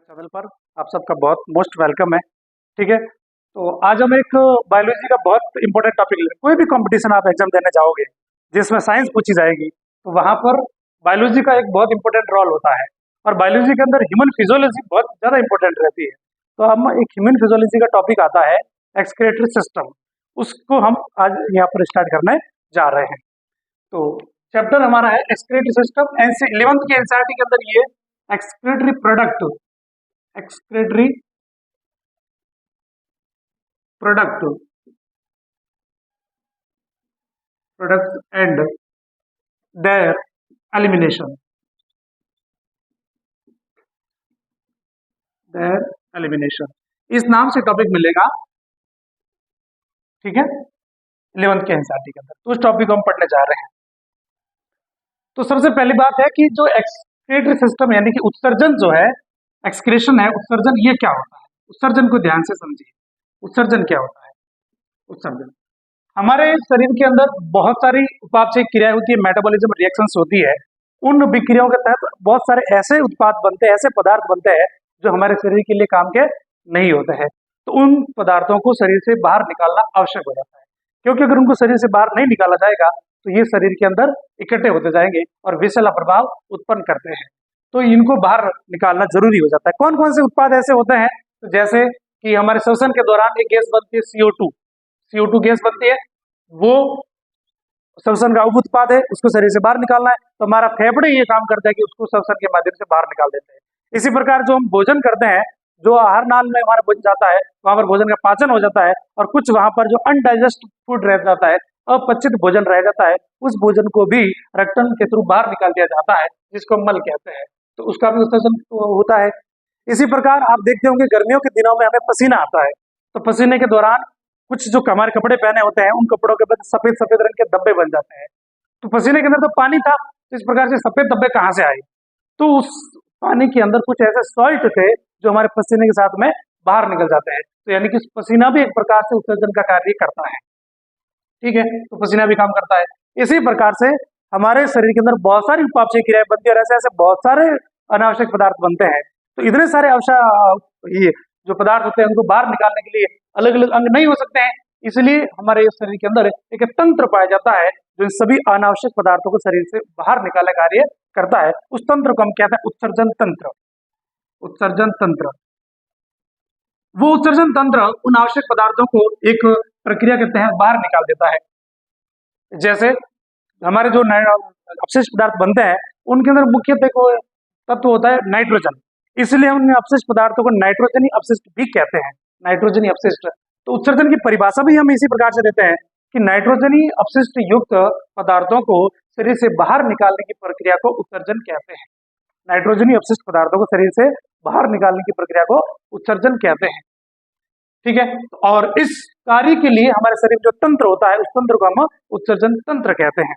Channel पर आप सबका बहुत मोस्ट वेलकम है। ठीक है, तो आज हम एक बायोलॉजी का बहुत इंपॉर्टेंट टॉपिक ले, कोई भी कंपटीशन आप एग्जाम देने जाओगे जिसमें साइंस पूछी जाएगी तो वहां पर बायोलॉजी का एक बहुत इंपॉर्टेंट रोल होता है। और बायोलॉजी के अंदर ह्यूमन फिजियोलॉजी बहुत ज़्यादा इंपॉर्टेंट रहती है। तो हम एक ह्यूमन फिजियोलॉजी का टॉपिक आता है एक्सक्रीटरी सिस्टम, उसको हम आज यहाँ पर स्टार्ट करने जा रहे हैं। तो चैप्टर हमारा है एक्सक्रीटरी सिस्टम। एनसी 11th के एनसीईआरटी के अंदर ये excretory product, excretory product and their elimination, इस नाम से टॉपिक मिलेगा। ठीक है, 11th के एनसीईआरटी के अंदर तो उस टॉपिक को हम पढ़ने जा रहे हैं। तो सबसे पहली बात है कि जो एक्सक्रीटरी सिस्टम यानी कि उत्सर्जन जो है, एक्सक्रीशन है, उत्सर्जन ये क्या होता है, उत्सर्जन को ध्यान से समझिए। उत्सर्जन क्या होता है? उत्सर्जन हमारे शरीर के अंदर बहुत सारी उपापचय क्रियाएं होती है, मेटाबॉलिज्म रिएक्शंस होती है। उन विक्रियाओं के तहत बहुत सारे ऐसे उत्पाद बनते हैं, ऐसे पदार्थ बनते हैं जो हमारे शरीर के लिए काम के नहीं होते हैं। तो उन पदार्थों को शरीर से बाहर निकालना आवश्यक हो जाता है, क्योंकि अगर उनको शरीर से बाहर नहीं निकाला जाएगा तो ये शरीर के अंदर इकट्ठे होते जाएंगे और विषैला प्रभाव उत्पन्न करते हैं। तो इनको बाहर निकालना जरूरी हो जाता है। कौन कौन से उत्पाद ऐसे होते हैं? तो जैसे कि हमारे श्वसन के दौरान एक गैस बनती है CO2 गैस बनती है, वो श्वसन का उप उत्पाद है, उसको शरीर से बाहर निकालना है। तो हमारा फेफड़े ये काम करता है कि उसको श्वसन के माध्यम से बाहर निकाल देते हैं। इसी प्रकार जो हम भोजन करते हैं, जो आहार नाल में हमारा भोजन जाता है, वहां पर भोजन का पाचन हो जाता है, और कुछ वहां पर जो अनडाइजेस्ट फूड रह जाता है, अपचित भोजन रह जाता है, उस भोजन को भी रक्तन के थ्रू बाहर निकाल दिया जाता है, जिसको मल कहते हैं। तो उसका भी उत्सर्जन होता है। इसी प्रकार आप देखते होंगे गर्मियों के दिनों में हमें पसीना आता है, तो पसीने के दौरान कुछ जो हमारे कपड़े पहने होते हैं, उन कपड़ों के ऊपर सफेद सफेद रंग के धब्बे बन जाते हैं। तो पसीने के अंदर तो पानी था, तो इस प्रकार से सफेद धब्बे कहाँ से आए? तो उस पानी के अंदर कुछ ऐसे सॉल्ट थे जो हमारे पसीने के साथ में बाहर निकल जाते हैं। तो यानी कि पसीना भी एक प्रकार से उत्सर्जन का कार्य करता है। ठीक है, तो पसीना भी काम करता है। इसी प्रकार से हमारे शरीर के अंदर बहुत सारी उपापचय क्रियाएं बनती है और ऐसे ऐसे बहुत सारे अनावश्यक पदार्थ बनते हैं। तो इतने सारे ये जो पदार्थ होते हैं उनको बाहर निकालने के लिए अलग अलग अंग नहीं हो सकते हैं, इसलिए हमारे शरीर के अंदर एक तंत्र पाया जाता है जो इन सभी अनावश्यक पदार्थों को शरीर से बाहर निकालने का कार्य करता है। उस तंत्र को हम कहते हैं उत्सर्जन तंत्र। उत्सर्जन तंत्र, वो उत्सर्जन तंत्र उन आवश्यक पदार्थों को एक प्रक्रिया के तहत बाहर निकाल देता है। जैसे हमारे जो अपशिष्ट पदार्थ बनते हैं, उनके अंदर मुख्य तत्व होता है नाइट्रोजन, इसलिए हम अपशिष्ट पदार्थों को नाइट्रोजनी अपशिष्ट भी कहते हैं। नाइट्रोजनी अपशिष्ट, तो उत्सर्जन की परिभाषा भी हम इसी प्रकार से देते हैं कि नाइट्रोजनी अपशिष्ट युक्त पदार्थों को शरीर से बाहर निकालने की प्रक्रिया को उत्सर्जन कहते हैं। नाइट्रोजनी अपशिष्ट पदार्थों को शरीर से बाहर निकालने की प्रक्रिया को उत्सर्जन कहते हैं। ठीक है, और इस कार्य के लिए हमारे शरीर जो तंत्र होता है, उस तंत्र को हम उत्सर्जन तंत्र कहते हैं।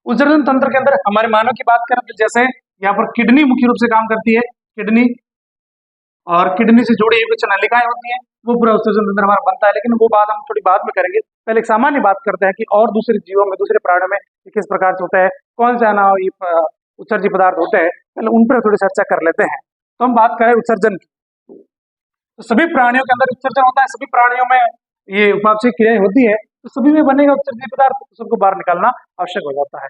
उत्सर्जन तंत्र के अंदर हमारे मानव की बात करें तो जैसे यहाँ पर किडनी मुख्य रूप से काम करती है, किडनी और किडनी से जुड़ी हुई कुछ नलिकाएं होती हैं, वो पूरा उत्सर्जन तंत्र हमारा बनता है। लेकिन वो बात हम थोड़ी बाद में करेंगे, पहले एक सामान्य बात करते हैं कि और दूसरे जीवों में, दूसरे प्राणियों में किस प्रकार से होता है, कौन से उत्सर्जी पदार्थ होते हैं, पहले उन पर थोड़ी चर्चा कर लेते हैं। तो हम बात करें उत्सर्जन की, तो सभी प्राणियों के अंदर उत्सर्जन होता है, सभी प्राणियों में ये उपापचय क्रियाएं होती है, तो सभी में बनेगा उत्सर्जी पदार्थ, सबको बाहर निकालना आवश्यक हो जाता है।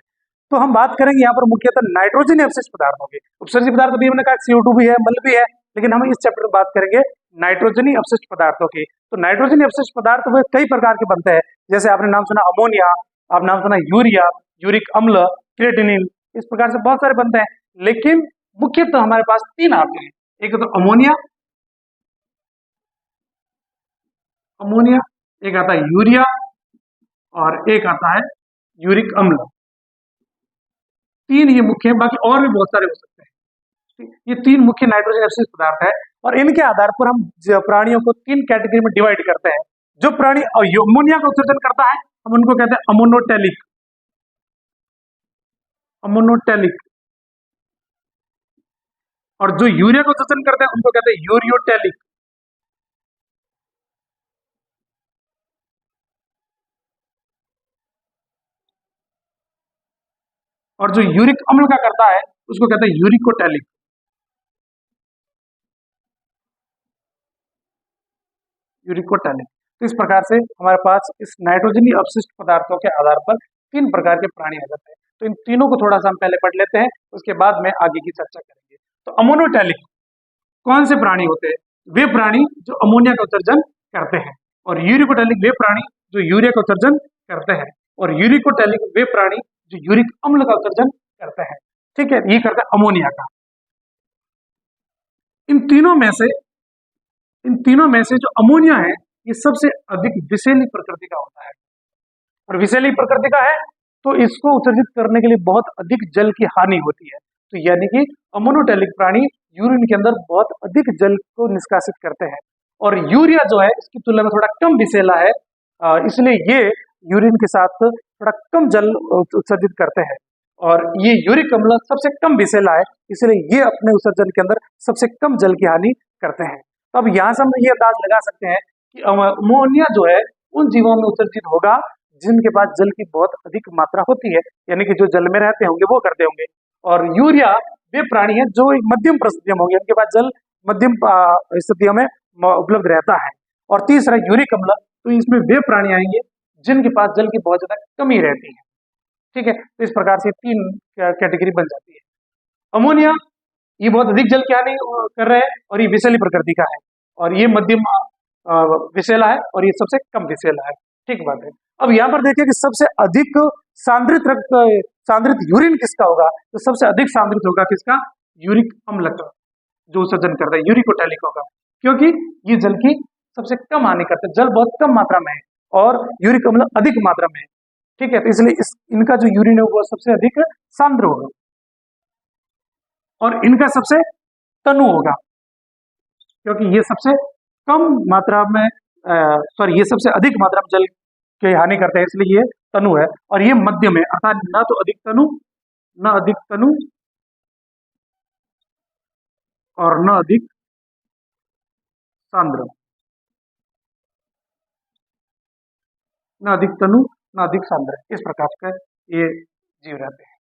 तो हम बात करेंगे यहाँ पर मुख्यतः नाइट्रोजन अपशिष्ट पदार्थों की। उपसर्जी पदार्थ अभी हमने कहा CO2 भी है, मल भी है, लेकिन हम इस चैप्टर में बात करेंगे नाइट्रोजनी अपशिष्ट पदार्थों की। तो नाइट्रोजनी अपशिष्ट पदार्थ वो कई प्रकार के बनते हैं, जैसे आपने नाम सुना अमोनिया, आप नाम सुना यूरिया, यूरिक अम्ल, क्रिएटिनिन, इस प्रकार से बहुत सारे बनते हैं। लेकिन मुख्यतः हमारे पास तीन आते हैं, एक तो अमोनिया, एक आता है यूरिया, और एक आता है यूरिक अम्ल। तीन ये मुख्य हैं, बाकी और भी बहुत सारे हो सकते हैं। ये तीन मुख्य नाइट्रोजन अपशिष्ट पदार्थ है, और इनके आधार पर हम प्राणियों को तीन कैटेगरी में डिवाइड करते हैं। जो प्राणी अमोनिया का उत्सर्जन करता है, हम उनको कहते हैं अमोनोटेलिक, और जो यूरिया का उत्सर्जन करते हैं उनको कहते हैं यूरियोटेलिक। और जो यूरिक अम्ल का करता है उसको कहते हैं यूरिकोटेलिक। यूरिकोटैलिक। तो इस प्रकार से हमारे पास इस नाइट्रोजनी अपशिष्ट पदार्थों के आधार पर 3 प्रकार के प्राणी आ जाते हैं। तो इन तीनों को थोड़ा सा हम पहले पढ़ लेते हैं, उसके बाद में आगे की चर्चा करेंगे। तो अमोनोटैलिक कौन से प्राणी होते हैं? वे प्राणी जो अमोनिया का उत्सर्जन करते हैं, और यूरिकोटैलिक वे प्राणी जो यूरिया का उत्सर्जन करते हैं, और यूरिकोटैलिक वे प्राणी जो यूरिक अम्ल का उत्सर्जन करते हैं। ठीक है, ये करते हैं अमोनिया का। इन तीनों में से जो अमोनिया है ये सबसे अधिक विषैली प्रकृति का होता है, और विषैली प्रकृति का है तो इसको उत्सर्जित करने के लिए बहुत अधिक जल की हानि होती है। तो यानी कि अमोनोटैलिक प्राणी यूरिन के अंदर बहुत अधिक जल को निष्कासित करते हैं, और यूरिया जो है इसकी तुलना में थोड़ा कम विषैला है, इसलिए ये यूरिन के साथ थोड़ा कम जल उत्सर्जित करते हैं, और ये यूरिक अम्ल सबसे कम विषैला है, इसलिए ये अपने उत्सर्जन के अंदर सबसे कम जल की हानि करते हैं। तो अब यहाँ से हम ये अंदाज लगा सकते हैं कि अमोनिया जो है उन जीवों में उत्सर्जित होगा जिनके पास जल की बहुत अधिक मात्रा होती है, यानी कि जो जल में रहते होंगे वो करते होंगे। और यूरिया वे प्राणी है जो एक मध्यम परिस्थितियों में होंगे, उनके पास जल मध्यम स्थितियों में उपलब्ध रहता है। और तीसरा यूरिक अम्ल, तो इसमें वे प्राणी आएंगे जिनके पास जल की बहुत ज्यादा कमी रहती है। ठीक है, तो इस प्रकार से 3 कैटेगरी बन जाती है। अमोनिया ये बहुत अधिक जल की हानि कर रहे हैं, और ये विषैली प्रकृति का है, और ये मध्यम विषैला है, और ये सबसे कम विषैला है। ठीक बात है। अब यहाँ पर देखिए कि सबसे अधिक सांद्रित यूरिन किसका होगा? तो सबसे अधिक सांद्रित होगा किसका? यूरिक अम्ल का, जो उत्सर्जन करता है यूरिकोटैलिक होगा, क्योंकि ये जल की सबसे कम हानि करते हैं, जल बहुत कम मात्रा में है और यूरिक अम्ल अधिक मात्रा में है। ठीक है, तो इसलिए इनका जो यूरिन है वो सबसे अधिक सांद्र होगा, और इनका सबसे तनु होगा, क्योंकि ये सबसे कम मात्रा में ये सबसे अधिक मात्रा में जल की हानि करते हैं, इसलिए ये तनु है, और ये मध्यम है, अर्थात न तो अधिक तनु, न अधिक तनु, और न अधिक सांद्र, न अधिक तनु, न अधिक सांद्र, इस प्रकार का ये जीव रहते हैं।